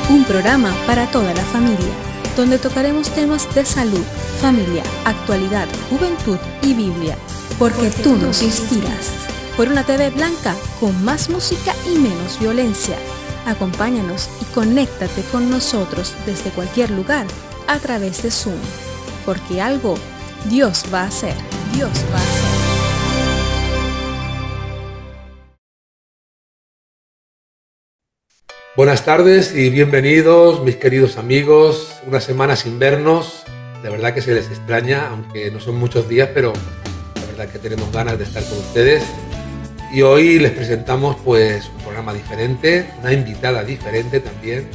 un programa para toda la familia, donde tocaremos temas de salud, familia, actualidad, juventud y Biblia, porque tú nos inspiras. Por una TV blanca con más música y menos violencia. Acompáñanos y conéctate con nosotros desde cualquier lugar a través de Zoom, porque algo Dios va a hacer, Dios va a hacer. Buenas tardes y bienvenidos, mis queridos amigos. Una semana sin vernos, de verdad que se les extraña, aunque no son muchos días, pero la verdad que tenemos ganas de estar con ustedes. Y hoy les presentamos pues un programa diferente, una invitada diferente también.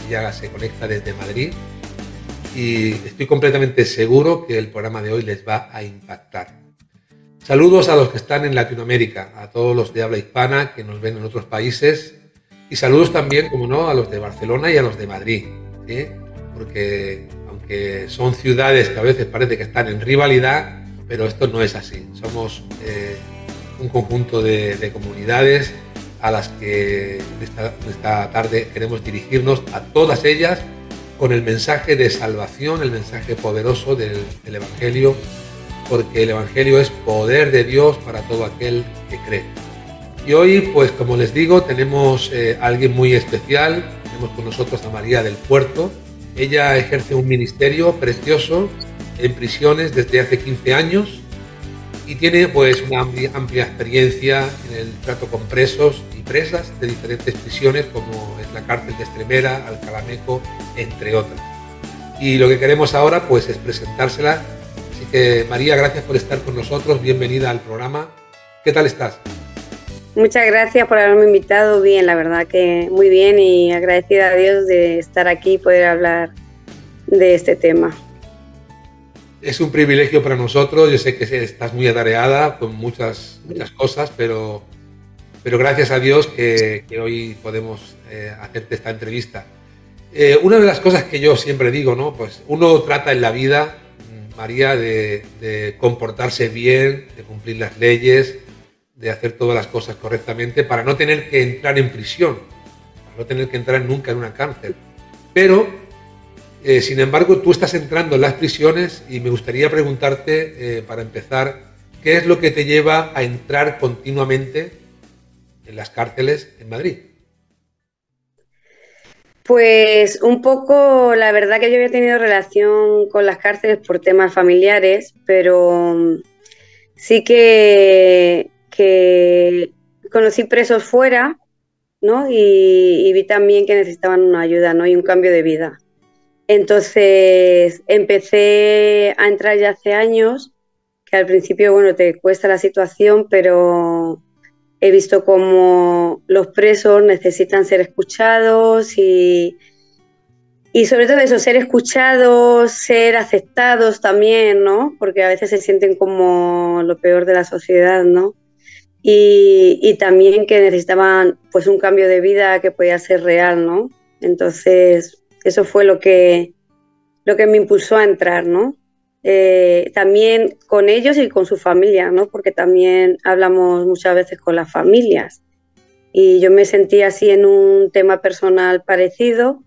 Ella se conecta desde Madrid y estoy completamente seguro que el programa de hoy les va a impactar. Saludos a los que están en Latinoamérica, a todos los de habla hispana que nos ven en otros países. Y saludos también, como no, a los de Barcelona y a los de Madrid, ¿sí? Porque aunque son ciudades que a veces parece que están en rivalidad, pero esto no es así. Somos un conjunto de comunidades a las que esta tarde queremos dirigirnos a todas ellas con el mensaje de salvación, el mensaje poderoso del Evangelio, porque el Evangelio es poder de Dios para todo aquel que cree. Y hoy, pues como les digo, tenemos a alguien muy especial. Tenemos con nosotros a María del Puerto. Ella ejerce un ministerio precioso en prisiones desde hace 15 años y tiene pues una amplia experiencia en el trato con presos y presas de diferentes prisiones, como es la cárcel de Extremera, Alcalá-Meco, entre otras. Y lo que queremos ahora pues es presentársela. Así que María, gracias por estar con nosotros. Bienvenida al programa. ¿Qué tal estás? Muchas gracias por haberme invitado. Bien, la verdad que muy bien, y agradecida a Dios de estar aquí y poder hablar de este tema. Es un privilegio para nosotros. Yo sé que estás muy atareada con muchas cosas, pero gracias a Dios que hoy podemos hacerte esta entrevista. Una de las cosas que yo siempre digo, ¿no? Pues uno trata en la vida, María, de comportarse bien, de cumplir las leyes, de hacer todas las cosas correctamente para no tener que entrar en prisión, para no tener que entrar nunca en una cárcel. Pero, sin embargo, tú estás entrando en las prisiones y me gustaría preguntarte, para empezar, ¿qué es lo que te lleva a entrar continuamente en las cárceles en Madrid? Pues un poco, la verdad que yo había tenido relación con las cárceles por temas familiares, pero sí que conocí presos fuera, ¿no? Y vi también que necesitaban una ayuda, ¿no? Y un cambio de vida. Entonces empecé a entrar ya hace años, que al principio, bueno, te cuesta la situación, pero he visto cómo los presos necesitan ser escuchados y sobre todo eso, ser escuchados, ser aceptados también, ¿no? Porque a veces se sienten como lo peor de la sociedad, ¿no? Y también que necesitaban pues un cambio de vida que podía ser real, ¿no? Entonces eso fue lo que me impulsó a entrar, ¿no? También con ellos y con su familia, ¿no? Porque también hablamos muchas veces con las familias y yo me sentí así en un tema personal parecido,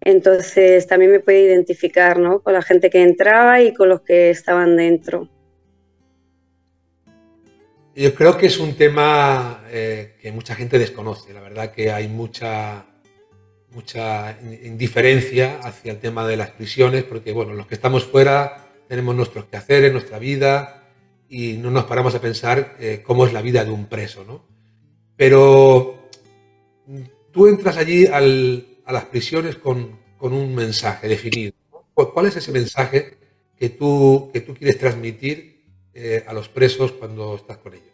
entonces también me pude identificar, ¿no? Con la gente que entraba y con los que estaban dentro. Yo creo que es un tema que mucha gente desconoce. La verdad que hay mucha indiferencia hacia el tema de las prisiones, porque bueno, los que estamos fuera tenemos nuestros quehaceres, nuestra vida, y no nos paramos a pensar cómo es la vida de un preso, ¿no? Pero tú entras allí a las prisiones con un mensaje definido, ¿no? ¿Cuál es ese mensaje que tú quieres transmitir a los presos cuando estás con ellos?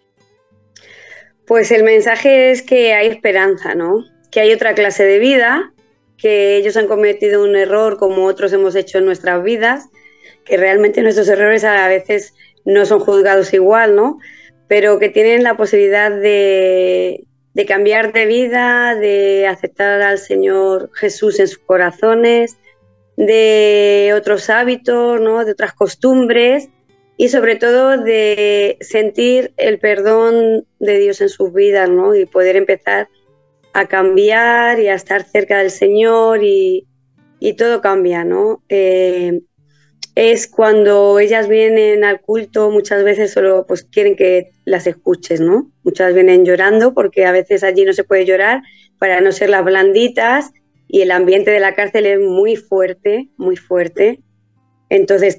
Pues el mensaje es que hay esperanza, ¿no? Que hay otra clase de vida, que ellos han cometido un error como otros hemos hecho en nuestras vidas, que realmente nuestros errores a veces no son juzgados igual, ¿no? Pero que tienen la posibilidad de cambiar de vida, de aceptar al Señor Jesús en sus corazones, de otros hábitos, ¿no? De otras costumbres, y sobre todo de sentir el perdón de Dios en sus vidas, ¿no? Y poder empezar a cambiar y a estar cerca del Señor y todo cambia, ¿no? Es cuando ellas vienen al culto, muchas veces solo pues quieren que las escuches, ¿no? Muchas vienen llorando porque a veces allí no se puede llorar para no ser las blanditas y el ambiente de la cárcel es muy fuerte, muy fuerte. Entonces,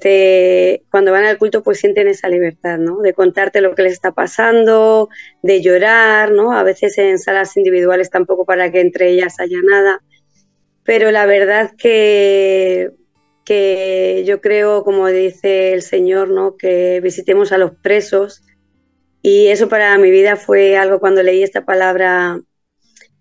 cuando van al culto, pues sienten esa libertad, ¿no? De contarte lo que les está pasando, de llorar, ¿no? A veces en salas individuales tampoco para que entre ellas haya nada. Pero la verdad que yo creo, como dice el Señor, ¿no? Que visitemos a los presos. Y eso para mi vida fue algo cuando leí esta palabra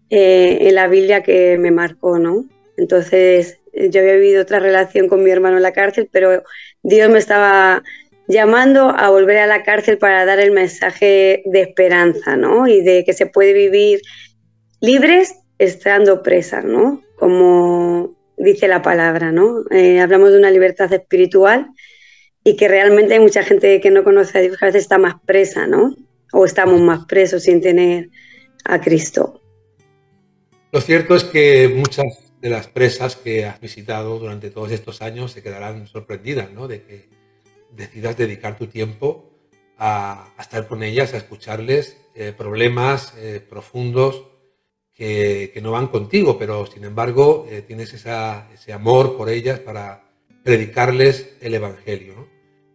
en la Biblia que me marcó, ¿no? Entonces, yo había vivido otra relación con mi hermano en la cárcel, pero Dios me estaba llamando a volver a la cárcel para dar el mensaje de esperanza, ¿no? Y de que se puede vivir libres estando presas, ¿no? Como dice la palabra, ¿no? Hablamos de una libertad espiritual y que realmente hay mucha gente que no conoce a Dios que a veces está más presa, ¿no? O estamos más presos sin tener a Cristo. Lo cierto es que muchas de las presas que has visitado durante todos estos años se quedarán sorprendidas, ¿no? De que decidas dedicar tu tiempo a estar con ellas, a escucharles problemas profundos que no van contigo, pero sin embargo tienes ese amor por ellas para predicarles el Evangelio, ¿no?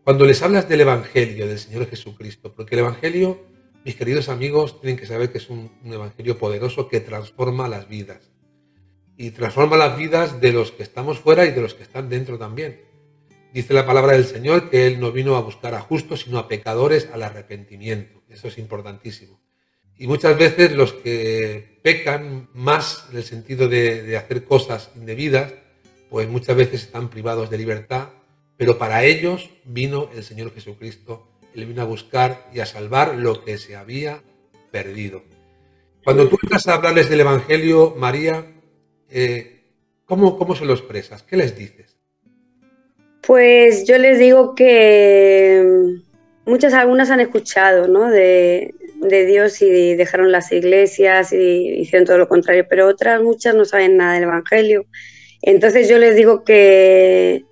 Cuando les hablas del Evangelio, del Señor Jesucristo, porque el Evangelio, mis queridos amigos, tienen que saber que es un Evangelio poderoso que transforma las vidas. Y transforma las vidas de los que estamos fuera y de los que están dentro también. Dice la palabra del Señor que Él no vino a buscar a justos, sino a pecadores al arrepentimiento. Eso es importantísimo. Y muchas veces los que pecan más en el sentido de hacer cosas indebidas, pues muchas veces están privados de libertad, pero para ellos vino el Señor Jesucristo. Él vino a buscar y a salvar lo que se había perdido. Cuando tú entras a hablarles del Evangelio, María, ¿cómo se lo expresas? ¿Qué les dices? Pues yo les digo que algunas han escuchado, ¿no? de Dios y dejaron las iglesias y hicieron todo lo contrario, pero otras muchas no saben nada del Evangelio. Entonces yo les digo que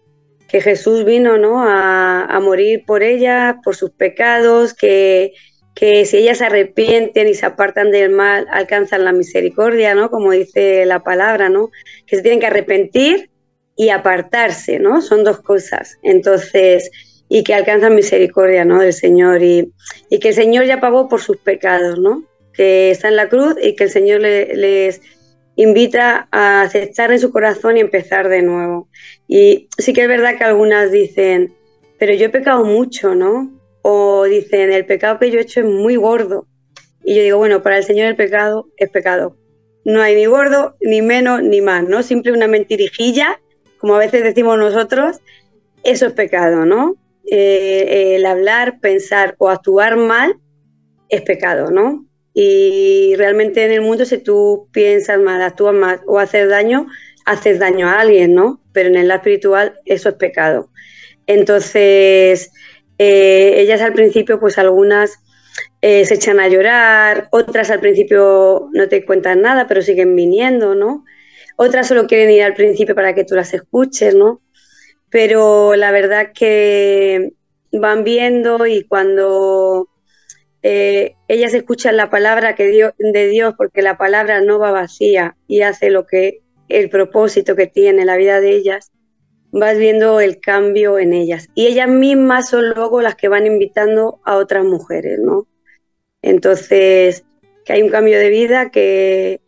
Jesús vino, ¿no? a morir por ellas, por sus pecados, que si ellas se arrepienten y se apartan del mal, alcanzan la misericordia, ¿no? Como dice la palabra, ¿no? Que se tienen que arrepentir y apartarse, ¿no? Son dos cosas. Entonces, y que alcanzan misericordia, ¿no? Del Señor y que el Señor ya pagó por sus pecados, ¿no? Que está en la cruz y que el Señor les invita a aceptar en su corazón y empezar de nuevo. Y sí que es verdad que algunas dicen, pero yo he pecado mucho, ¿no? O dicen, el pecado que yo he hecho es muy gordo. Y yo digo, bueno, para el Señor el pecado es pecado. No hay ni gordo, ni menos, ni más, ¿no? Simple una mentirijilla, como a veces decimos nosotros, eso es pecado, ¿no? El hablar, pensar o actuar mal es pecado, ¿no? Y realmente en el mundo, si tú piensas mal, actúas mal o haces daño a alguien, ¿no? Pero en el lado espiritual eso es pecado. Entonces, ellas al principio, pues algunas se echan a llorar, otras al principio no te cuentan nada, pero siguen viniendo, ¿no? Otras solo quieren ir al principio para que tú las escuches, ¿no? Pero la verdad que van viendo y cuando ellas escuchan la palabra de Dios, porque la palabra no va vacía y hace el propósito que tiene la vida de ellas, vas viendo el cambio en ellas. Y ellas mismas son luego las que van invitando a otras mujeres, ¿no? Entonces, que hay un cambio de vida, que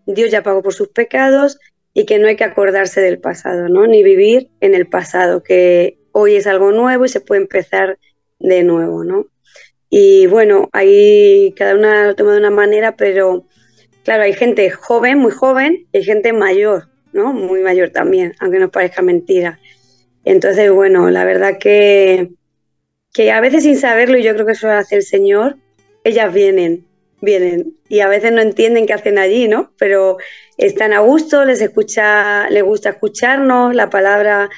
Dios ya pagó por sus pecados y que no hay que acordarse del pasado, ¿no? Ni vivir en el pasado, que hoy es algo nuevo y se puede empezar de nuevo, ¿no? Y bueno, ahí cada una lo toma de una manera, pero claro, hay gente joven, muy joven, y hay gente mayor, ¿no? Muy mayor también, aunque nos parezca mentira. Entonces, bueno, la verdad que a veces sin saberlo, y yo creo que eso hace el Señor, ellas vienen, y a veces no entienden qué hacen allí, ¿no? Pero están a gusto, les gusta escucharnos, la palabra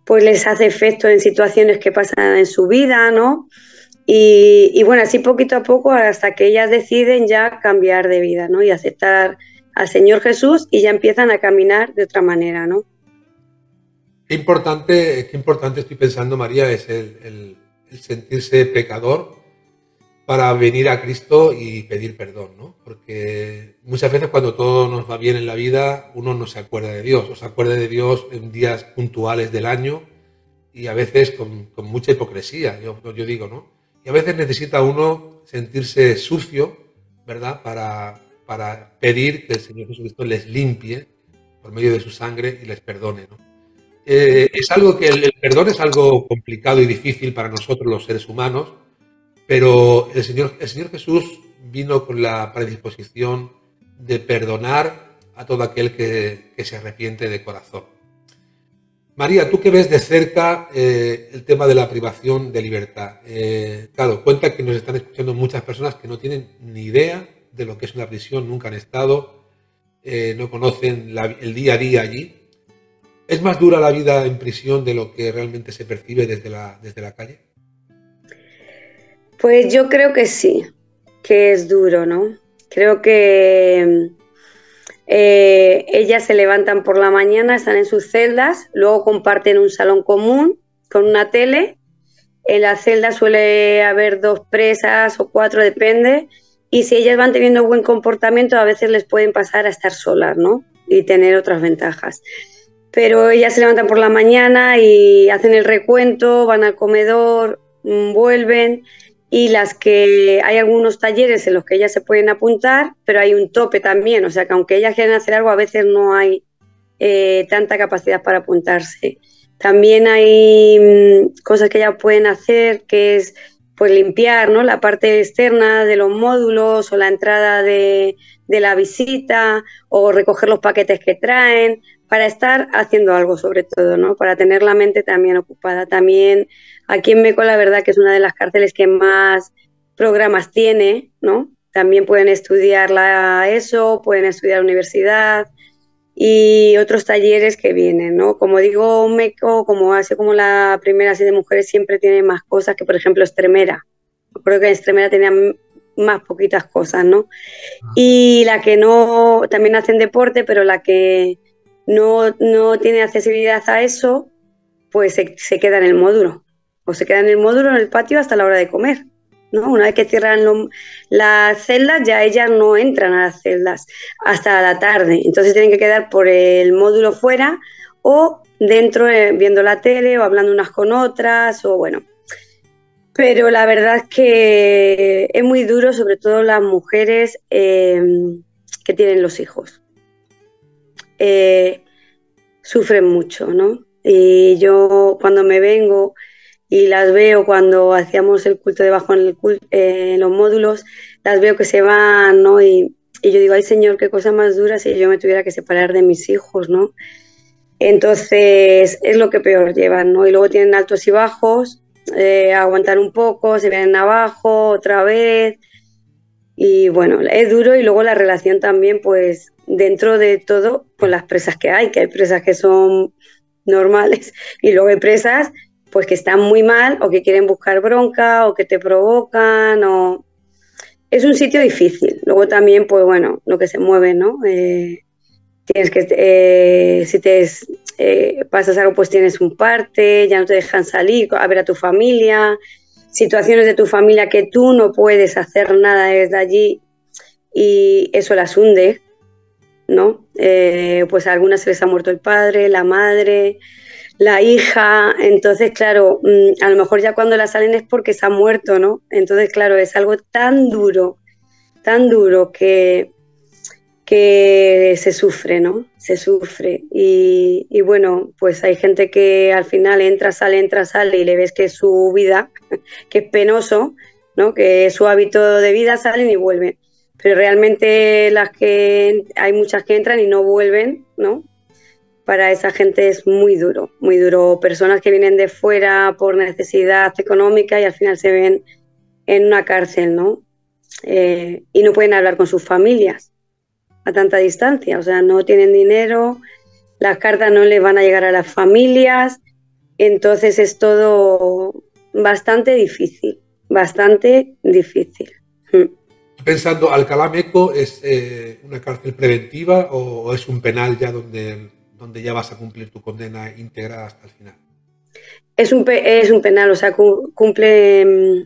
pues les hace efecto en situaciones que pasan en su vida, ¿no? Y bueno, así poquito a poco hasta que ellas deciden ya cambiar de vida, ¿no? Y aceptar al Señor Jesús y ya empiezan a caminar de otra manera, ¿no? Qué importante estoy pensando, María, es el sentirse pecador para venir a Cristo y pedir perdón, ¿no? Porque muchas veces cuando todo nos va bien en la vida, uno no se acuerda de Dios, o se acuerda de Dios en días puntuales del año y a veces con mucha hipocresía, yo digo, ¿no? Y a veces necesita uno sentirse sucio, ¿verdad? Para pedir que el Señor Jesucristo les limpie por medio de su sangre y les perdone, ¿no? Es algo que el perdón es algo complicado y difícil para nosotros los seres humanos, pero el Señor Jesús vino con la predisposición de perdonar a todo aquel que se arrepiente de corazón. María, tú que ves de cerca el tema de la privación de libertad, claro, cuenta que nos están escuchando muchas personas que no tienen ni idea de lo que es una prisión, nunca han estado, no conocen el día a día allí. ¿Es más dura la vida en prisión de lo que realmente se percibe desde la calle? Pues yo creo que sí, que es duro, ¿no? Creo que ellas se levantan por la mañana, están en sus celdas, luego comparten un salón común con una tele. En la celda suele haber 2 presas o 4, depende. Y si ellas van teniendo buen comportamiento, a veces les pueden pasar a estar solas, ¿no? Y tener otras ventajas. Pero ellas se levantan por la mañana y hacen el recuento, van al comedor, vuelven. Y las que hay algunos talleres en los que ellas se pueden apuntar, pero hay un tope también, o sea que aunque ellas quieran hacer algo, a veces no hay tanta capacidad para apuntarse. También hay cosas que ellas pueden hacer, que es pues limpiar, ¿no? La parte externa de los módulos o la entrada de la visita o recoger los paquetes que traen, para estar haciendo algo sobre todo, ¿no? Para tener la mente también ocupada. También aquí en Meco la verdad que es una de las cárceles que más programas tiene, ¿no? También pueden estudiar ESO, pueden estudiar universidad y otros talleres que vienen, ¿no? Como digo, Meco, como hace como la primera así de mujeres, siempre tiene más cosas que, por ejemplo, Extremera. Creo que en Extremera tenía más poquitas cosas, ¿no? Y la que no, también hacen deporte, pero la que no tiene accesibilidad a eso, pues se queda en el módulo. O se queda en el módulo, en el patio, hasta la hora de comer, ¿no? Una vez que cierran las celdas, ya ellas no entran a las celdas hasta la tarde. Entonces tienen que quedar por el módulo fuera o dentro viendo la tele o hablando unas con otras o bueno. Pero la verdad es que es muy duro, sobre todo las mujeres que tienen los hijos. Sufren mucho, ¿no? Y yo cuando me vengo y las veo cuando hacíamos el culto debajo en los módulos, las veo que se van, ¿no? Y yo digo, ay Señor, qué cosa más dura si yo me tuviera que separar de mis hijos, ¿no? Entonces es lo que peor llevan, ¿no? Y luego tienen altos y bajos, aguantar un poco, se vienen abajo otra vez. Y bueno, es duro y luego la relación también, pues dentro de todo, con las presas que hay presas que son normales y luego hay presas pues que están muy mal o que quieren buscar bronca o que te provocan o... Es un sitio difícil. Luego también, pues bueno, lo que se mueve, ¿no? Tienes que, si te pasas algo, pues tienes un parte, ya no te dejan salir a ver a tu familia, situaciones de tu familia que tú no puedes hacer nada desde allí y eso las hunde, ¿no? Pues a algunas se les ha muerto el padre, la madre, la hija, entonces claro, a lo mejor ya cuando la salen es porque se ha muerto, ¿no? Entonces claro, es algo tan duro que se sufre, ¿no? Se sufre y bueno, pues hay gente que al final entra, sale y le ves que es su vida, que es penoso, ¿no? Que es su hábito de vida, salen y vuelven. Pero realmente hay muchas que entran y no vuelven, ¿no? Para esa gente es muy duro, muy duro. Personas que vienen de fuera por necesidad económica y al final se ven en una cárcel, ¿no? Y no pueden hablar con sus familias a tanta distancia, o sea, no tienen dinero, las cartas no les van a llegar a las familias, entonces es todo bastante difícil. bastante difícil. Pensando, ¿Alcalá Meco es una cárcel preventiva o es un penal ya donde ya vas a cumplir tu condena íntegra hasta el final? Es un penal, o sea, cumple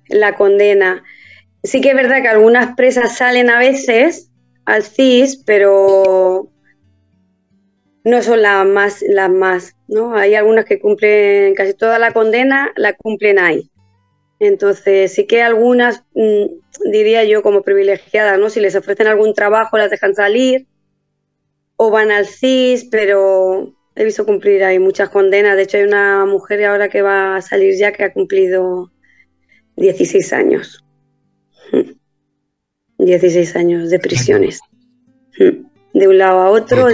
la condena. Sí que es verdad que algunas presas salen a veces al CIS, pero no son las más, ¿no? Hay algunas que cumplen casi toda la condena, la cumplen ahí. Entonces sí que algunas, diría yo, como privilegiadas, ¿no? Si les ofrecen algún trabajo las dejan salir o van al CIS, pero he visto cumplir ahí muchas condenas. De hecho hay una mujer ahora que va a salir ya que ha cumplido 16 años. 16 años de prisiones. De un lado a otro.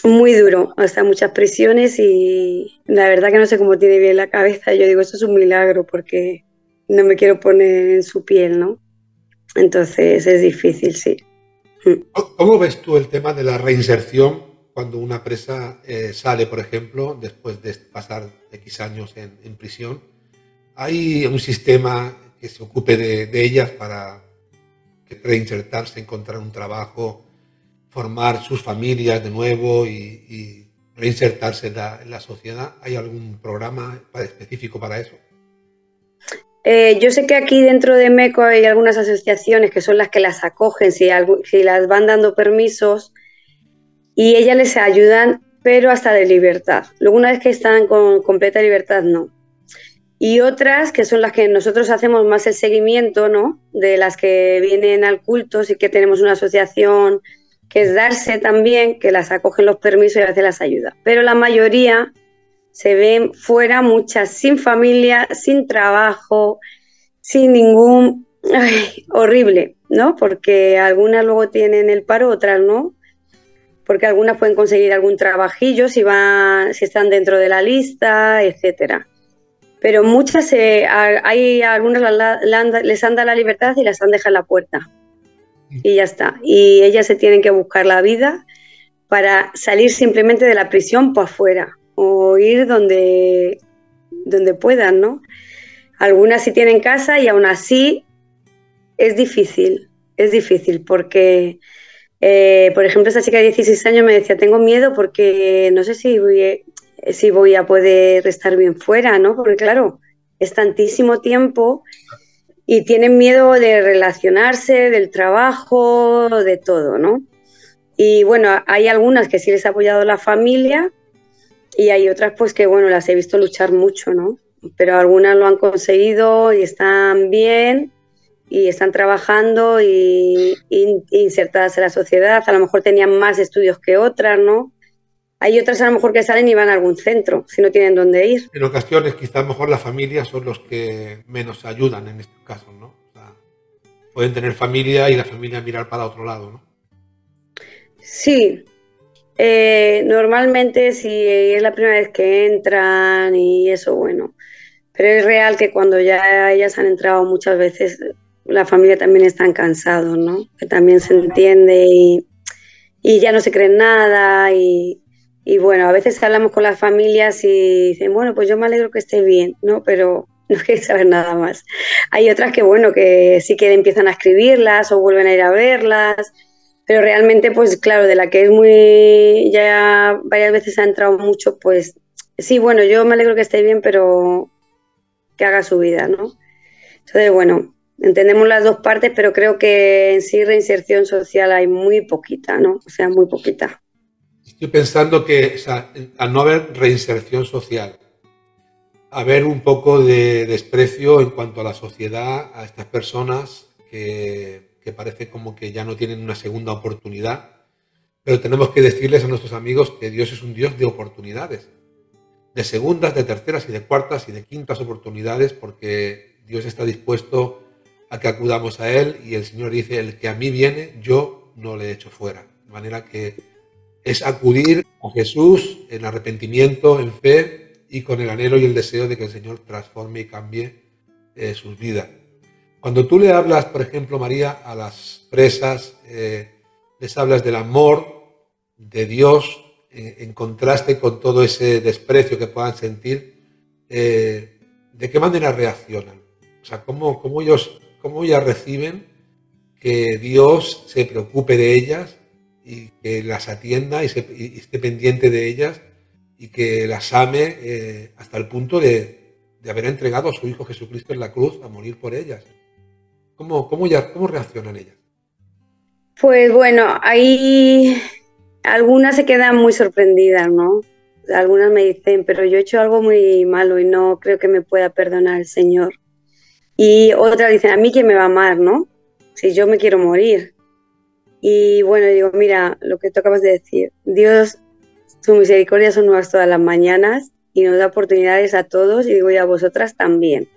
Muy duro, hasta muchas presiones y la verdad que no sé cómo tiene bien la cabeza. Yo digo, eso es un milagro porque no me quiero poner en su piel, ¿no? Entonces es difícil, sí. ¿Cómo ves tú el tema de la reinserción cuando una presa sale, por ejemplo, después de pasar X años en prisión? ¿Hay un sistema que se ocupe de ellas para reinsertarse, encontrar un trabajo, formar sus familias de nuevo y reinsertarse en la sociedad? ¿Hay algún programa específico para eso? Yo sé que aquí dentro de MECO hay algunas asociaciones que son las que las acogen, si las van dando permisos, y ellas les ayudan, pero hasta de libertad. Luego, una vez que están con completa libertad, no. Y otras que son las que nosotros hacemos más el seguimiento, ¿no? De las que vienen al culto, sí que tenemos una asociación que es Darse también, que las acogen los permisos y a veces las ayuda. Pero la mayoría se ven fuera, muchas sin familia, sin trabajo, sin ningún... Ay, horrible, ¿no? Porque algunas luego tienen el paro, otras no. Porque algunas pueden conseguir algún trabajillo si están dentro de la lista, etcétera. Pero muchas, hay algunas les han dado la libertad y las han dejado en la puerta. Y ya está. Y ellas se tienen que buscar la vida para salir simplemente de la prisión para afuera o ir donde puedan, ¿no? Algunas sí tienen casa y aún así es difícil porque, por ejemplo, esta chica de 16 años me decía, tengo miedo porque no sé si voy a poder estar bien fuera, ¿no? Porque claro, es tantísimo tiempo y tienen miedo de relacionarse, del trabajo, de todo, ¿no? Y bueno, hay algunas que sí les ha apoyado la familia y hay otras pues que, bueno, las he visto luchar mucho, ¿no? Pero algunas lo han conseguido y están bien y están trabajando y insertadas en la sociedad. A lo mejor tenían más estudios que otras, ¿no? Hay otras a lo mejor que salen y van a algún centro, si no tienen dónde ir. En ocasiones quizás mejor las familias son los que menos ayudan en estos casos, ¿no? O sea, pueden tener familia y la familia mirar para otro lado, ¿no? Sí, normalmente si es la primera vez que entran y eso, bueno. Pero es real que cuando ya ellas han entrado muchas veces, la familia también están cansados, ¿no? Que también se entiende y ya no se creen nada y bueno, a veces hablamos con las familias y dicen, bueno, pues yo me alegro que esté bien, ¿no? Pero no quieren saber nada más. Hay otras que, bueno, que sí que empiezan a escribirlas o vuelven a ir a verlas, pero realmente, pues claro, de la que es muy, ya varias veces ha entrado mucho, pues sí, bueno, yo me alegro que esté bien, pero que haga su vida, ¿no? Entonces, bueno, entendemos las dos partes, pero creo que en sí reinserción social hay muy poquita, ¿no? O sea, muy poquita. Estoy pensando que, o sea, al no haber reinserción social, haber un poco de desprecio en cuanto a la sociedad, a estas personas que parece como que ya no tienen una segunda oportunidad, pero tenemos que decirles a nuestros amigos que Dios es un Dios de oportunidades, de segundas, de terceras y de cuartas y de quintas oportunidades, porque Dios está dispuesto a que acudamos a Él y el Señor dice, el que a mí viene, yo no le echo fuera. De manera que es acudir a Jesús en arrepentimiento, en fe y con el anhelo y el deseo de que el Señor transforme y cambie sus vidas. Cuando tú le hablas, por ejemplo, María, a las presas, les hablas del amor de Dios en contraste con todo ese desprecio que puedan sentir, ¿de qué manera reaccionan? O sea, cómo ellas reciben que Dios se preocupe de ellas y que las atienda y esté pendiente de ellas y que las ame hasta el punto de haber entregado a su Hijo Jesucristo en la cruz a morir por ellas? ¿Cómo reaccionan ellas? Pues bueno, ahí algunas se quedan muy sorprendidas, ¿no? Algunas me dicen, pero yo he hecho algo muy malo y no creo que me pueda perdonar el Señor. Y otras dicen, a mí quién me va a amar, ¿no? Si yo me quiero morir. Y bueno, digo, mira, lo que tú acabas de decir, Dios, su misericordia son nuevas todas las mañanas y nos da oportunidades a todos y digo, y a vosotras también.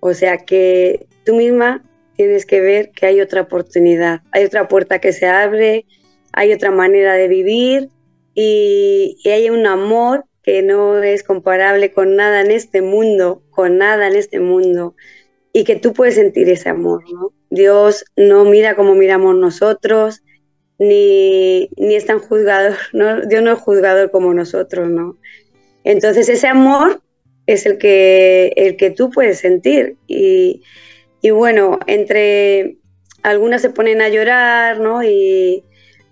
O sea que tú misma tienes que ver que hay otra oportunidad, hay otra puerta que se abre, hay otra manera de vivir y hay un amor que no es comparable con nada en este mundo, con nada en este mundo, y que tú puedes sentir ese amor, ¿no? Dios no mira como miramos nosotros, ni es tan juzgador, ¿no? Dios no es juzgador como nosotros, ¿no? Entonces ese amor es el que tú puedes sentir y bueno, entre algunas se ponen a llorar, ¿no?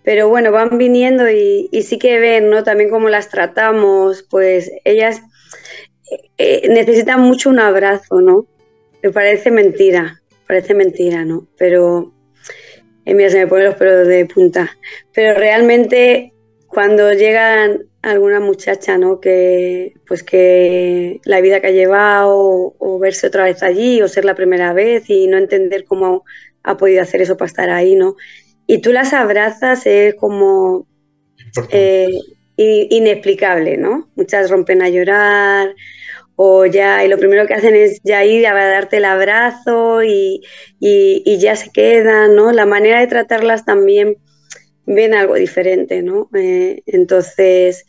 Pero bueno, van viniendo y sí que ven, ¿no? También cómo las tratamos, pues ellas necesitan mucho un abrazo, ¿no? Me parece mentira, ¿no? Pero, mira, se me ponen los pelos de punta. Pero realmente cuando llegan alguna muchacha, ¿no? Pues que la vida que ha llevado o verse otra vez allí o ser la primera vez y no entender cómo ha podido hacer eso para estar ahí, ¿no? Y tú las abrazas, es como Importante. inexplicable, ¿no? Muchas rompen a llorar o ya, y lo primero que hacen es ya ir a darte el abrazo y ya se quedan, ¿no? La manera de tratarlas también ven algo diferente, ¿no? Entonces,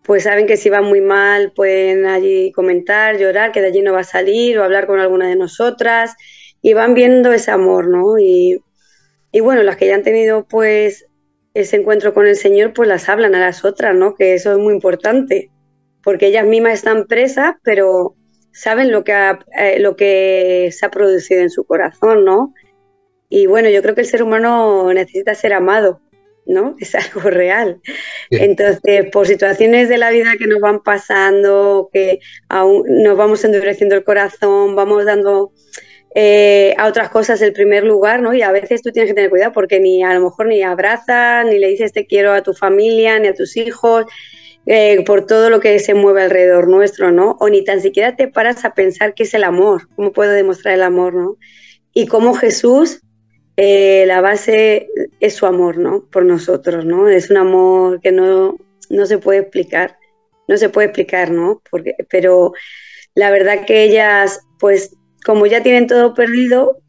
pues saben que si va muy mal pueden allí comentar, llorar, que de allí no va a salir o hablar con alguna de nosotras y van viendo ese amor, ¿no? Y bueno, las que ya han tenido pues ese encuentro con el Señor, pues las hablan a las otras, ¿no? Que eso es muy importante, porque ellas mismas están presas, pero saben lo que se ha producido en su corazón, ¿no? Y bueno, yo creo que el ser humano necesita ser amado, ¿no? Es algo real. Bien. Entonces, por situaciones de la vida que nos van pasando, que aún nos vamos endureciendo el corazón, vamos dando a otras cosas el primer lugar, ¿no? Y a veces tú tienes que tener cuidado porque ni a lo mejor ni abrazas, ni le dices te quiero a tu familia, ni a tus hijos, por todo lo que se mueve alrededor nuestro, ¿no? O ni tan siquiera te paras a pensar qué es el amor, cómo puedo demostrar el amor, ¿no? Y cómo Jesús, la base es su amor, ¿no? Por nosotros, ¿no? Es un amor que no se puede explicar, no se puede explicar, ¿no? Pero la verdad que ellas, pues, como ya tienen todo perdido,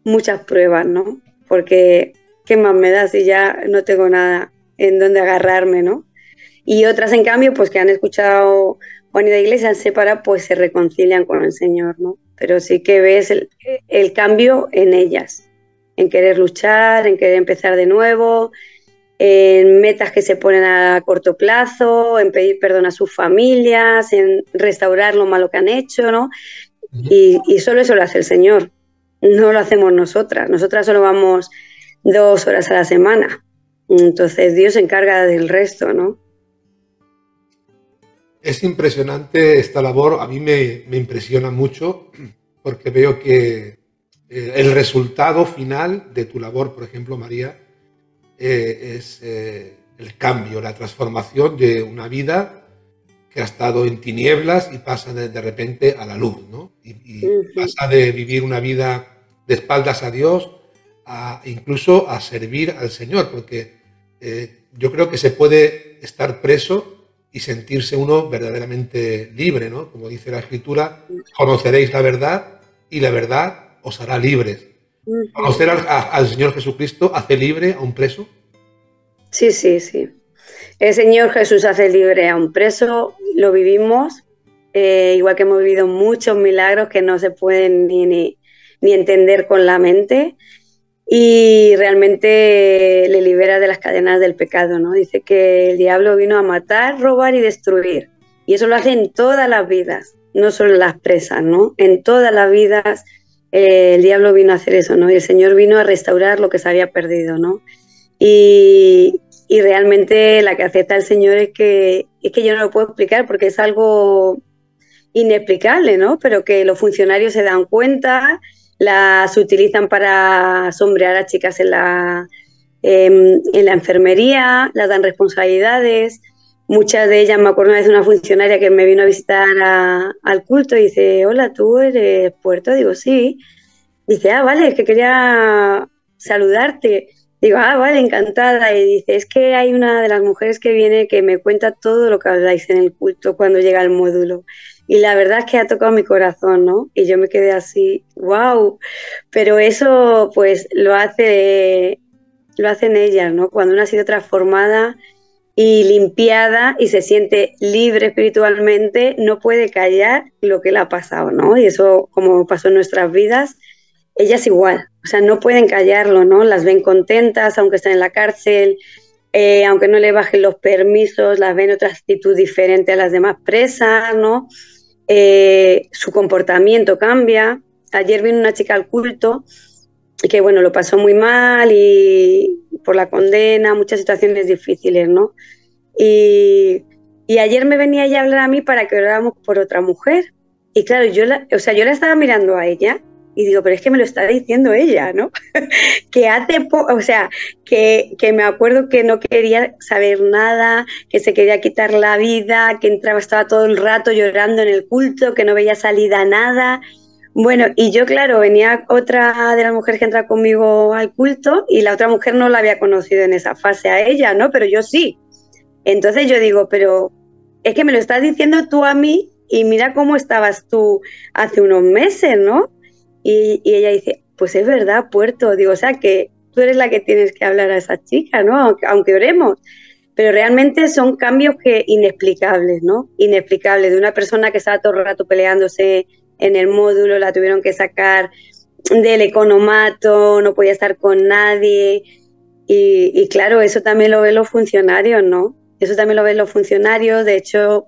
muchas pruebas, ¿no? Porque, ¿qué más me da si ya no tengo nada en donde agarrarme, ¿no? Y otras, en cambio, pues que han escuchado o han ido a la iglesia, han separado, pues se reconcilian con el Señor, ¿no? Pero sí que ves el cambio en ellas, en querer luchar, en querer empezar de nuevo, en metas que se ponen a corto plazo, en pedir perdón a sus familias, en restaurar lo malo que han hecho, ¿no? Y solo eso lo hace el Señor, no lo hacemos nosotras. Nosotras solo vamos 2 horas a la semana. Entonces Dios se encarga del resto, ¿no? Es impresionante esta labor, a mí me impresiona mucho porque veo que el resultado final de tu labor, por ejemplo, María, es el cambio, la transformación de una vida que ha estado en tinieblas y pasa de repente a la luz, ¿no? Y pasa de vivir una vida de espaldas a Dios incluso a servir al Señor, porque yo creo que se puede estar preso y sentirse uno verdaderamente libre, ¿no? Como dice la Escritura, conoceréis la verdad y la verdad os hará libres. ¿Conocer al Señor Jesucristo hace libre a un preso? Sí, sí, sí. El Señor Jesús hace libre a un preso, lo vivimos, igual que hemos vivido muchos milagros que no se pueden ni entender con la mente, y realmente le libera de las cadenas del pecado, ¿no? Dice que el diablo vino a matar, robar y destruir, y eso lo hace en todas las vidas, no solo las presas, ¿no? En todas las vidas el diablo vino a hacer eso, ¿no? Y el Señor vino a restaurar lo que se había perdido, ¿no? Y realmente la que acepta el Señor es que yo no lo puedo explicar porque es algo inexplicable, ¿no? Pero que los funcionarios se dan cuenta, las utilizan para sombrear a chicas en la enfermería, las dan responsabilidades. Muchas de ellas, me acuerdo una vez de una funcionaria que me vino a visitar al culto y dice, hola, ¿tú eres Puerto? Digo, sí. Dice, ah, vale, es que quería saludarte. Digo, ah, vale, encantada. Y dice, es que hay una de las mujeres que viene que me cuenta todo lo que habláis en el culto cuando llega el módulo. Y la verdad es que ha tocado mi corazón, ¿no? Y yo me quedé así, wow. Pero eso, pues, lo hacen ellas, ¿no? Cuando una ha sido transformada y limpiada y se siente libre espiritualmente, no puede callar lo que le ha pasado, ¿no? Y eso, como pasó en nuestras vidas, ellas igual, o sea, no pueden callarlo, ¿no? Las ven contentas, aunque estén en la cárcel, aunque no le bajen los permisos, las ven otra actitud diferente a las demás presas, ¿no? Su comportamiento cambia. Ayer vino una chica al culto que, bueno, lo pasó muy mal y por la condena, muchas situaciones difíciles, ¿no? Y ayer me venía ella a hablar a mí para que oráramos por otra mujer. Y claro, yo la estaba mirando a ella y digo, pero es que me lo está diciendo ella, ¿no? Que o sea, que me acuerdo que no quería saber nada, que se quería quitar la vida, que estaba todo el rato llorando en el culto, que no veía salida a nada. Bueno, y yo, claro, venía otra de las mujeres que entra conmigo al culto y la otra mujer no la había conocido en esa fase a ella, ¿no? Pero yo sí. Entonces yo digo, pero es que me lo estás diciendo tú a mí y mira cómo estabas tú hace unos meses, ¿no? Y ella dice, pues es verdad, Puerto. Digo, o sea, que tú eres la que tienes que hablar a esa chica, ¿no? Aunque oremos. Pero realmente son cambios inexplicables, ¿no? Inexplicables. De una persona que estaba todo el rato peleándose en el módulo, la tuvieron que sacar del economato, no podía estar con nadie. Y claro, eso también lo ven los funcionarios, ¿no? Eso también lo ven los funcionarios. De hecho,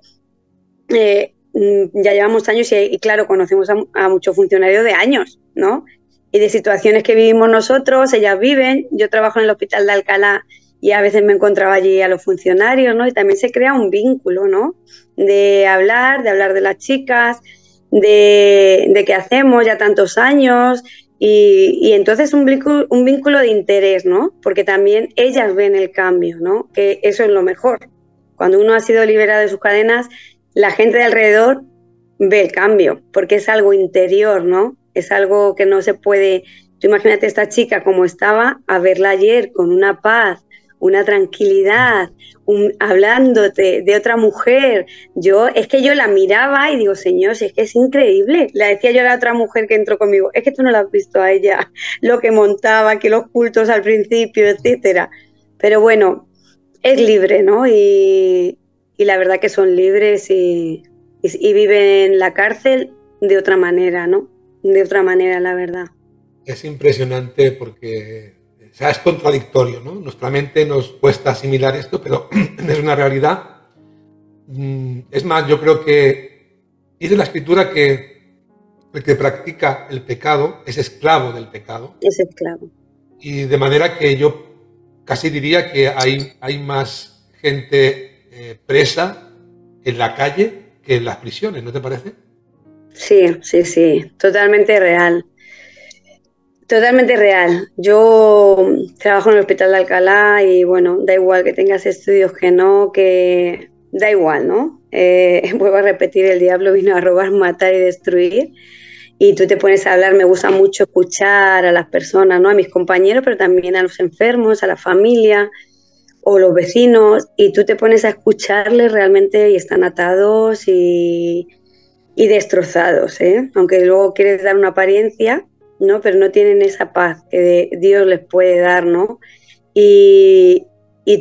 ya llevamos años y claro, conocemos a muchos funcionarios de años, ¿no? Y de situaciones que vivimos nosotros, ellas viven. Yo trabajo en el hospital de Alcalá y a veces me encontraba allí a los funcionarios, ¿no? Y también se crea un vínculo, ¿no? De hablar de las chicas, de qué hacemos ya tantos años y entonces un vínculo de interés, ¿no? Porque también ellas ven el cambio, ¿no? Que eso es lo mejor. Cuando uno ha sido liberado de sus cadenas, la gente de alrededor ve el cambio, porque es algo interior, ¿no? Es algo que no se puede... Tú imagínate esta chica como estaba, a verla ayer con una paz, una tranquilidad, hablándote de otra mujer. Es que yo la miraba y digo, Señor, si es que es increíble. Le decía yo a la otra mujer que entró conmigo, es que tú no la has visto a ella, lo que montaba, que los cultos al principio, etcétera. Pero bueno, es libre, ¿no? Y la verdad que son libres y viven la cárcel de otra manera, ¿no? De otra manera, la verdad. Es impresionante porque o sea, es contradictorio, ¿no? Nuestra mente nos cuesta asimilar esto, pero es una realidad. Es más, yo creo que dice la Escritura que el que practica el pecado es esclavo del pecado. Es esclavo. Y de manera que yo casi diría que hay más gente presa en la calle que en las prisiones, ¿no te parece? Sí, sí, sí, totalmente real. Totalmente real. Yo trabajo en el Hospital de Alcalá y bueno, da igual que tengas estudios que no, que da igual, ¿no? Vuelvo a repetir, el diablo vino a robar, matar y destruir. Y tú te pones a hablar, me gusta mucho escuchar a las personas, ¿no? A mis compañeros, pero también a los enfermos, a la familia o los vecinos, y tú te pones a escucharles realmente y están atados y destrozados, ¿eh? Aunque luego quieres dar una apariencia, ¿no? Pero no tienen esa paz que Dios les puede dar, ¿no? Y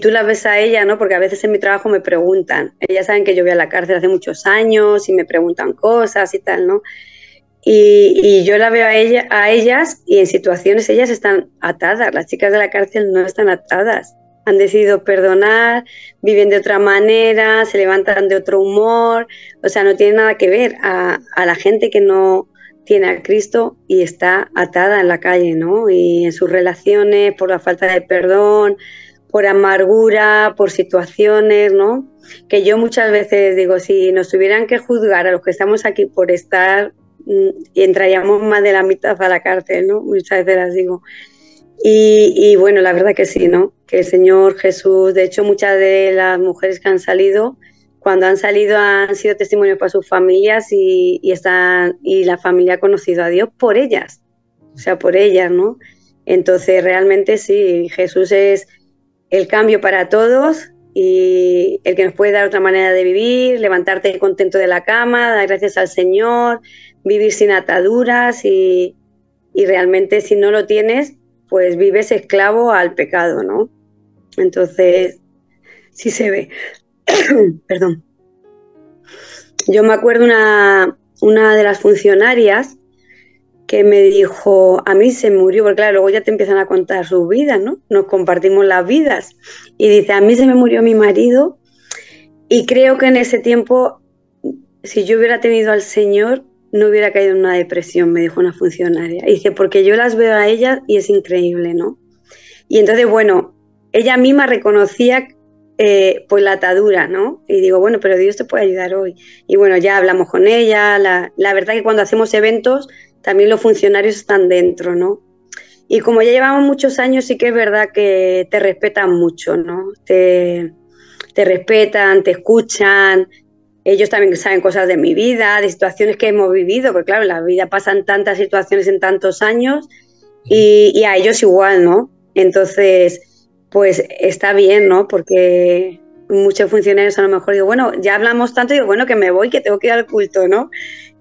tú las ves a ella, ¿no? Porque a veces en mi trabajo me preguntan, ellas saben que yo voy a la cárcel hace muchos años y me preguntan cosas y tal, ¿no? Y yo la veo a ellas y en situaciones ellas están atadas, las chicas de la cárcel no están atadas, han decidido perdonar, viven de otra manera, se levantan de otro humor, o sea, no tiene nada que ver a la gente que no tiene a Cristo y está atada en la calle, ¿no? Y en sus relaciones, por la falta de perdón, por amargura, por situaciones, ¿no? Que yo muchas veces digo, si nos tuvieran que juzgar a los que estamos aquí por estar, y entraríamos más de la mitad a la cárcel, ¿no? Muchas veces las digo. Y bueno, la verdad que sí, ¿no? Que el Señor Jesús, de hecho, muchas de las mujeres que han salido, cuando han salido han sido testimonios para sus familias y la familia ha conocido a Dios por ellas, o sea, por ellas, ¿no? Entonces, realmente sí, Jesús es el cambio para todos y el que nos puede dar otra manera de vivir, levantarte contento de la cama, dar gracias al Señor, vivir sin ataduras y realmente si no lo tienes, pues vives esclavo al pecado, ¿no? Entonces, sí se ve. Perdón. Yo me acuerdo una de las funcionarias que me dijo, a mí se murió, porque claro, luego ya te empiezan a contar sus vidas, ¿no? Nos compartimos las vidas. Y dice, a mí se me murió mi marido y creo que en ese tiempo, si yo hubiera tenido al Señor, no hubiera caído en una depresión, me dijo una funcionaria. Y dice, porque yo las veo a ellas y es increíble, ¿no? Y entonces, bueno, ella misma reconocía pues la atadura, ¿no? Y digo, bueno, pero Dios te puede ayudar hoy. Y bueno, ya hablamos con ella. La verdad que cuando hacemos eventos, también los funcionarios están dentro, ¿no? Y como ya llevamos muchos años, sí que es verdad que te respetan mucho, ¿no? Te respetan, te escuchan. Ellos también saben cosas de mi vida, de situaciones que hemos vivido, porque claro, en la vida pasan tantas situaciones en tantos años y a ellos igual, ¿no? Entonces, pues está bien, ¿no? Porque muchos funcionarios a lo mejor digo, bueno, ya hablamos tanto, digo, bueno, que me voy, que tengo que ir al culto, ¿no?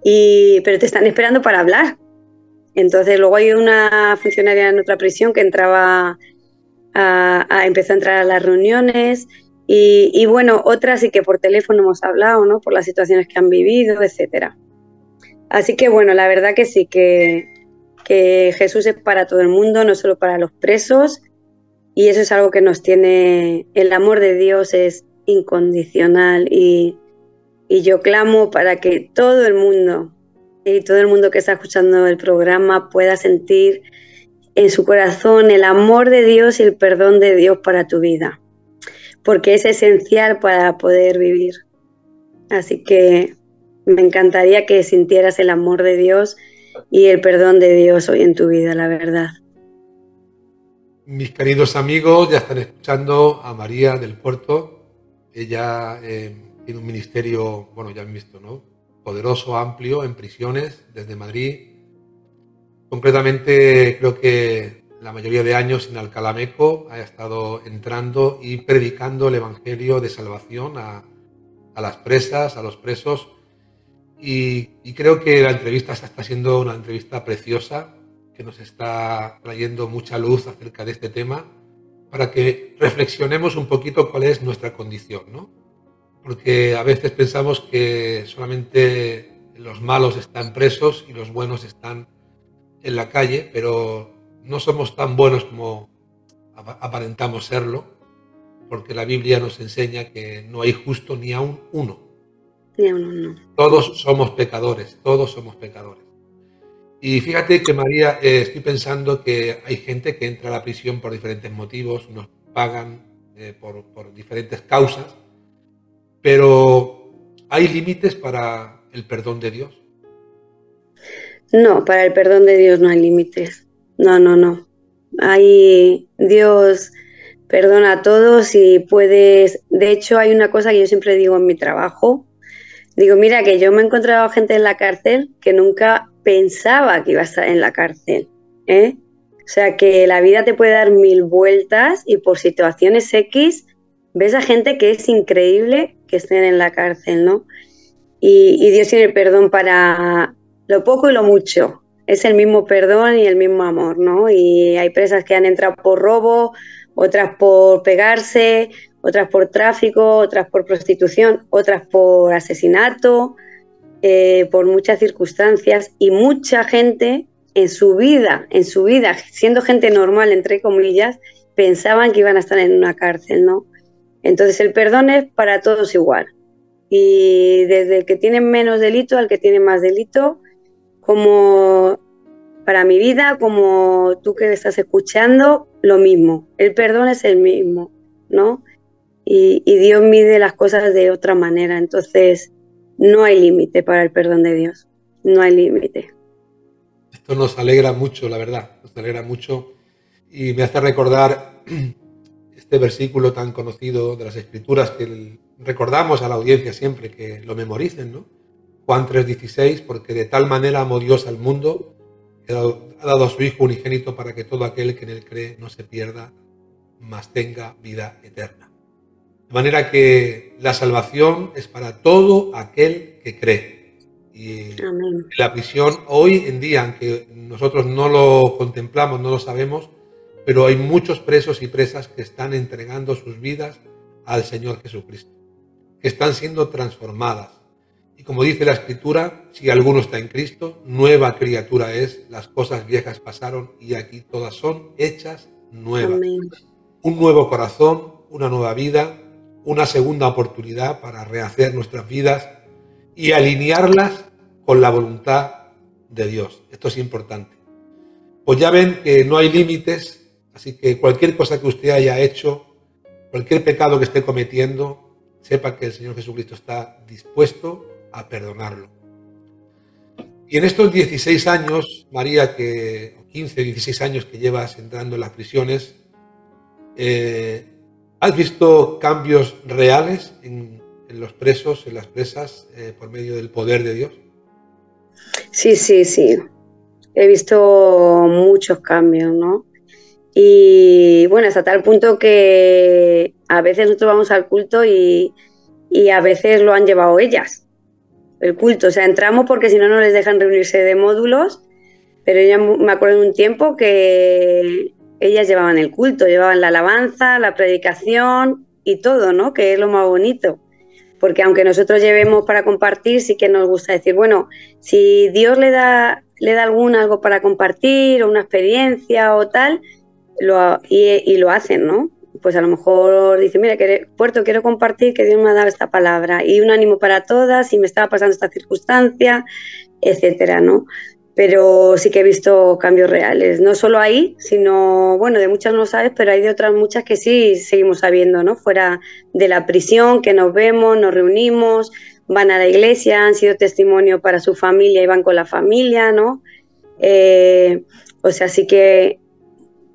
Pero te están esperando para hablar. Entonces, luego hay una funcionaria en otra prisión que entraba empezó a entrar a las reuniones y bueno, otras sí que por teléfono hemos hablado, ¿no? Por las situaciones que han vivido, etcétera. Así que bueno, la verdad que sí, que Jesús es para todo el mundo, no solo para los presos, y eso es algo que nos tiene, el amor de Dios es incondicional y yo clamo para que todo el mundo y todo el mundo que está escuchando el programa pueda sentir en su corazón el amor de Dios y el perdón de Dios para tu vida, porque es esencial para poder vivir. Así que me encantaría que sintieras el amor de Dios y el perdón de Dios hoy en tu vida, la verdad. Mis queridos amigos, ya están escuchando a María del Puerto. Ella tiene un ministerio, bueno, ya han visto, ¿no? Poderoso, amplio, en prisiones, desde Madrid. Concretamente, creo que la mayoría de años en Alcalá Meco ha estado entrando y predicando el Evangelio de salvación a las presas, a los presos. Y creo que la entrevista está siendo una entrevista preciosa, que nos está trayendo mucha luz acerca de este tema, para que reflexionemos un poquito cuál es nuestra condición, ¿no? Porque a veces pensamos que solamente los malos están presos y los buenos están en la calle, pero no somos tan buenos como aparentamos serlo, porque la Biblia nos enseña que no hay justo ni aún uno. Ni aún uno. Todos somos pecadores, todos somos pecadores. Y fíjate que María, estoy pensando que hay gente que entra a la prisión por diferentes motivos, unos pagan por diferentes causas, pero ¿hay límites para el perdón de Dios? No, para el perdón de Dios no hay límites. No. Dios perdona a todos y puedes... De hecho, hay una cosa que yo siempre digo en mi trabajo. Digo, mira, que yo me he encontrado gente en la cárcel que nunca pensaba que iba a estar en la cárcel, ¿eh? O sea, que la vida te puede dar 1000 vueltas y por situaciones X ves a gente que es increíble que estén en la cárcel, ¿no? Y Dios tiene perdón para lo poco y lo mucho. Es el mismo perdón y el mismo amor, ¿no? Y hay presas que han entrado por robo, otras por pegarse, otras por tráfico, otras por prostitución, otras por asesinato, por muchas circunstancias y mucha gente en su vida, siendo gente normal, entre comillas, pensaban que iban a estar en una cárcel, ¿no? Entonces el perdón es para todos igual. Y desde el que tiene menos delito al que tiene más delito, como para mi vida, como tú que estás escuchando, lo mismo. El perdón es el mismo, ¿no? Y Dios mide las cosas de otra manera. Entonces, no hay límite para el perdón de Dios. No hay límite. Esto nos alegra mucho, la verdad. Nos alegra mucho y me hace recordar este versículo tan conocido de las Escrituras que recordamos a la audiencia siempre que lo memoricen, ¿no? Juan 3:16, porque de tal manera amó Dios al mundo que ha dado a su Hijo unigénito para que todo aquel que en él cree no se pierda, mas tenga vida eterna. De manera que la salvación es para todo aquel que cree. Y Amén. la prisión hoy en día, aunque nosotros no lo contemplamos, no lo sabemos, pero hay muchos presos y presas que están entregando sus vidas al Señor Jesucristo, que están siendo transformadas. Y como dice la Escritura, si alguno está en Cristo, nueva criatura es, las cosas viejas pasaron y aquí todas son hechas nuevas. Amén. Un nuevo corazón, una nueva vida, una segunda oportunidad para rehacer nuestras vidas y alinearlas con la voluntad de Dios. Esto es importante. Pues ya ven que no hay límites, así que cualquier cosa que usted haya hecho, cualquier pecado que esté cometiendo, sepa que el Señor Jesucristo está dispuesto a perdonarlo. Y en estos 16 años, María, 15, 16 años que llevas entrando en las prisiones, ¿has visto cambios reales en los presos, en las presas, por medio del poder de Dios? Sí, sí, sí. He visto muchos cambios, ¿no? Y bueno, hasta tal punto que a veces nosotros vamos al culto y a veces lo han llevado ellas, el culto. O sea, entramos porque si no, no les dejan reunirse de módulos, pero yo me acuerdo de un tiempo que ellas llevaban el culto, llevaban la alabanza, la predicación y todo, ¿no? Que es lo más bonito. Porque aunque nosotros llevemos para compartir, sí que nos gusta decir, bueno, si Dios le da algo para compartir o una experiencia o tal, y lo hacen, ¿no? Pues a lo mejor dicen, mira, Puerto, quiero compartir que Dios me ha dado esta palabra y un ánimo para todas y me estaba pasando esta circunstancia, etcétera, ¿no? Pero sí que he visto cambios reales, no solo ahí, sino, bueno, de muchas no sabes, pero hay de otras muchas que sí seguimos sabiendo, ¿no? Fuera de la prisión, que nos vemos, nos reunimos, van a la iglesia, han sido testimonio para su familia y van con la familia, ¿no? O sea, sí que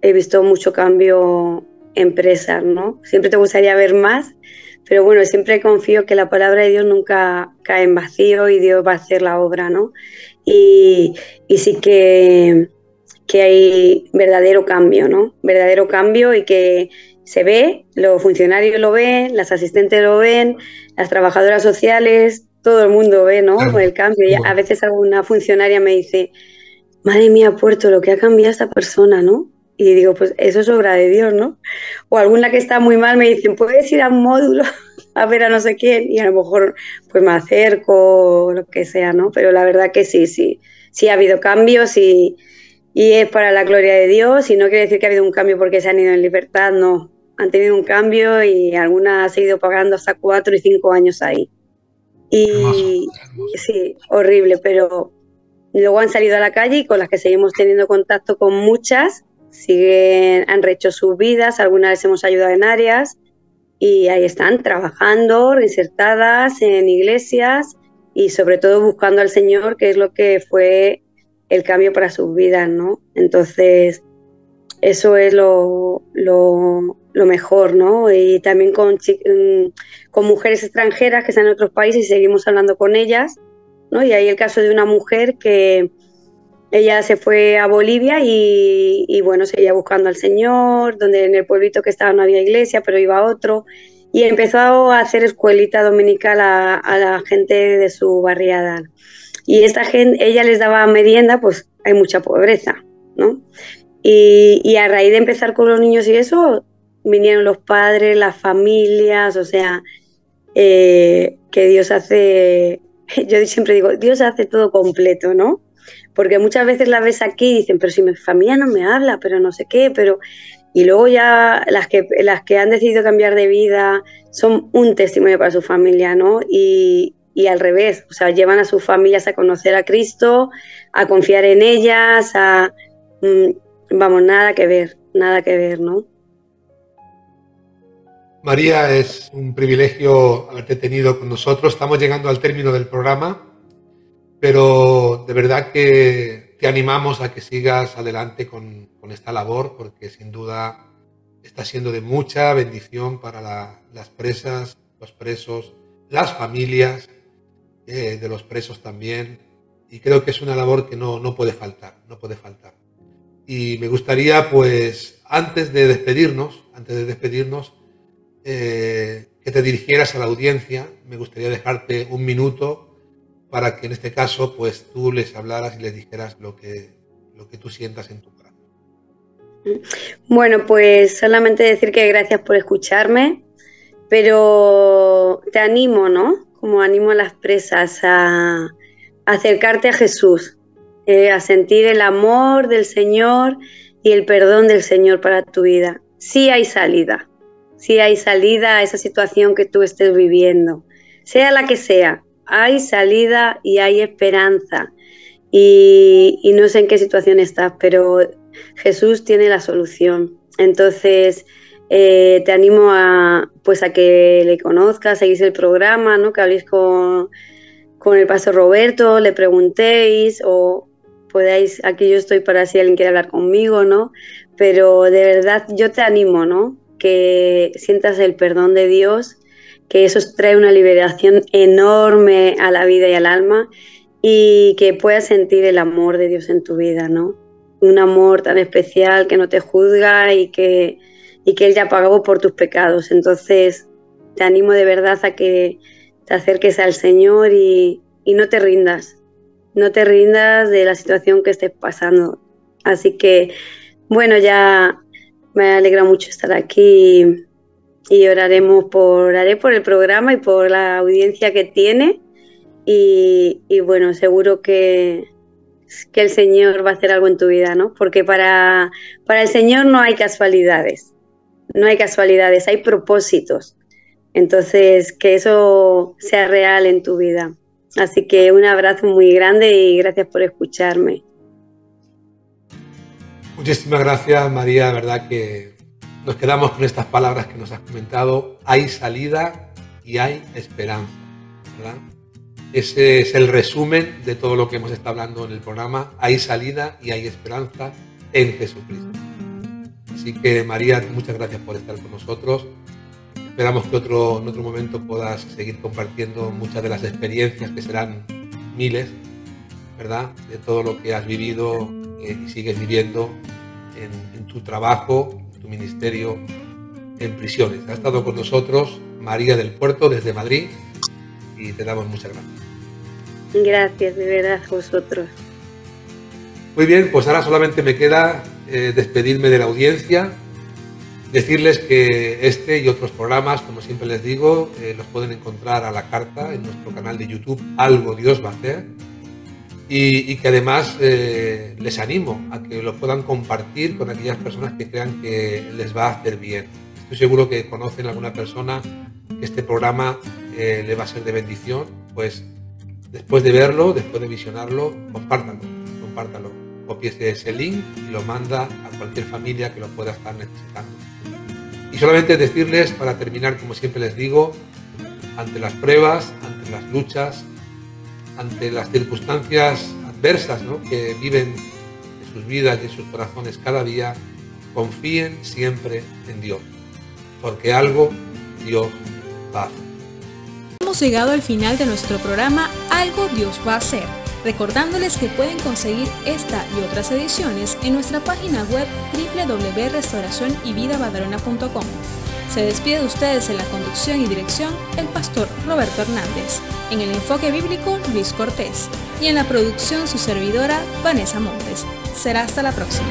he visto mucho cambio en presas, ¿no? Siempre te gustaría ver más, pero bueno, siempre confío que la palabra de Dios nunca cae en vacío y Dios va a hacer la obra, ¿no? Y sí que hay verdadero cambio, ¿no? Verdadero cambio y que se ve, los funcionarios lo ven, las asistentes lo ven, las trabajadoras sociales, todo el mundo ve, ¿no? Claro. El cambio. Y a veces alguna funcionaria me dice, madre mía, Puerto, lo que ha cambiado esta persona, ¿no? Y digo, pues eso es obra de Dios, ¿no? O alguna que está muy mal me dicen, ¿puedes ir a un módulo a ver a no sé quién? Y a lo mejor pues me acerco o lo que sea, ¿no? Pero la verdad que sí ha habido cambios y es para la gloria de Dios y no quiere decir que ha habido un cambio porque se han ido en libertad, no. Han tenido un cambio y algunas han seguido pagando hasta 4 y 5 años ahí. Y hermoso. Sí, horrible, pero luego han salido a la calle y con las que seguimos teniendo contacto con muchas, han rehecho sus vidas, algunas les hemos ayudado en áreas y ahí están trabajando, reinsertadas en iglesias y sobre todo buscando al Señor, que es lo que fue el cambio para sus vidas, ¿no? Entonces, eso es lo mejor, ¿no? Y también con mujeres extranjeras que están en otros países y seguimos hablando con ellas, ¿no? Y hay el caso de una mujer que ella se fue a Bolivia y bueno, seguía buscando al Señor, donde en el pueblito que estaba no había iglesia, pero iba a otro, y empezó a hacer escuelita dominical a la gente de su barriada. Y esta gente, ella les daba merienda, pues hay mucha pobreza, ¿no? Y a raíz de empezar con los niños y eso, vinieron los padres, las familias, o sea, que Dios hace, yo siempre digo, Dios hace todo completo, ¿no? Porque muchas veces la ves aquí y dicen, pero si mi familia no me habla, pero no sé qué, pero Y luego ya las que han decidido cambiar de vida son un testimonio para su familia, ¿no? Y al revés, o sea, llevan a sus familias a conocer a Cristo, a confiar en ellas, vamos, nada que ver, ¿no? María, es un privilegio haberte tenido con nosotros. Estamos llegando al término del programa, pero de verdad que te animamos a que sigas adelante con esta labor, porque sin duda está siendo de mucha bendición para las presas, los presos, las familias de los presos también, y creo que es una labor que no puede faltar, no puede faltar. Y me gustaría, pues, antes de despedirnos, que te dirigieras a la audiencia. Me gustaría dejarte un minuto para que en este caso, pues, tú les hablaras y les dijeras lo que tú sientas en tu corazón. Bueno, pues solamente decir que gracias por escucharme, pero te animo, ¿no? Como animo a las presas a acercarte a Jesús, a sentir el amor del Señor y el perdón del Señor para tu vida. Sí hay salida a esa situación que tú estés viviendo, sea la que sea, hay salida y hay esperanza. Y no sé en qué situación estás, pero Jesús tiene la solución. Entonces te animo a que le conozcas, seguís el programa, ¿no? Que habléis con el pastor Roberto, le preguntéis, o podáis, aquí yo estoy para si alguien quiere hablar conmigo, ¿no? Pero de verdad yo te animo, ¿no? Que sientas el perdón de Dios, que eso trae una liberación enorme a la vida y al alma, y que puedas sentir el amor de Dios en tu vida, ¿no? Un amor tan especial que no te juzga y que Él ya pagó por tus pecados. Entonces te animo de verdad a que te acerques al Señor y no te rindas de la situación que estés pasando. Así que, bueno, ya me alegra mucho estar aquí y oraré por el programa y por la audiencia que tiene, y bueno, seguro que el Señor va a hacer algo en tu vida, ¿no? Porque para el Señor no hay casualidades, hay propósitos. Entonces, que eso sea real en tu vida. Así que un abrazo muy grande y gracias por escucharme. Muchísimas gracias, María. De verdad que nos quedamos con estas palabras que nos has comentado. Hay salida y hay esperanza, ¿verdad? Ese es el resumen de todo lo que hemos estado hablando en el programa. Hay salida y hay esperanza en Jesucristo. Así que, María, muchas gracias por estar con nosotros. Esperamos que en otro momento puedas seguir compartiendo muchas de las experiencias, que serán miles, ¿verdad? De todo lo que has vivido y sigues viviendo en tu trabajo, en tu ministerio, en prisiones. Ha estado con nosotros María del Puerto desde Madrid y te damos muchas gracias. Gracias, de verdad, a vosotros. Muy bien, pues ahora solamente me queda despedirme de la audiencia. Decirles que este y otros programas, como siempre les digo, los pueden encontrar a la carta en nuestro canal de YouTube, Algo Dios va a hacer, y que además les animo a que lo puedan compartir con aquellas personas que crean que les va a hacer bien. Estoy seguro que conocen a alguna persona que este programa le va a ser de bendición. Pues después de verlo, después de visionarlo, compártanlo. Copiese ese link y lo manda a cualquier familia que lo pueda estar necesitando. Y solamente decirles, para terminar, como siempre les digo, ante las pruebas, ante las luchas, ante las circunstancias adversas, ¿no?, que viven en sus vidas y en sus corazones cada día, confíen siempre en Dios, porque algo Dios va a hacer. Hemos llegado al final de nuestro programa Algo Dios va a hacer, recordándoles que pueden conseguir esta y otras ediciones en nuestra página web www.restauracionyvidabadalona.com. Se despide de ustedes en la conducción y dirección el pastor Roberto Hernández, en el enfoque bíblico Luis Cortés y en la producción su servidora Vanessa Montes. Será hasta la próxima.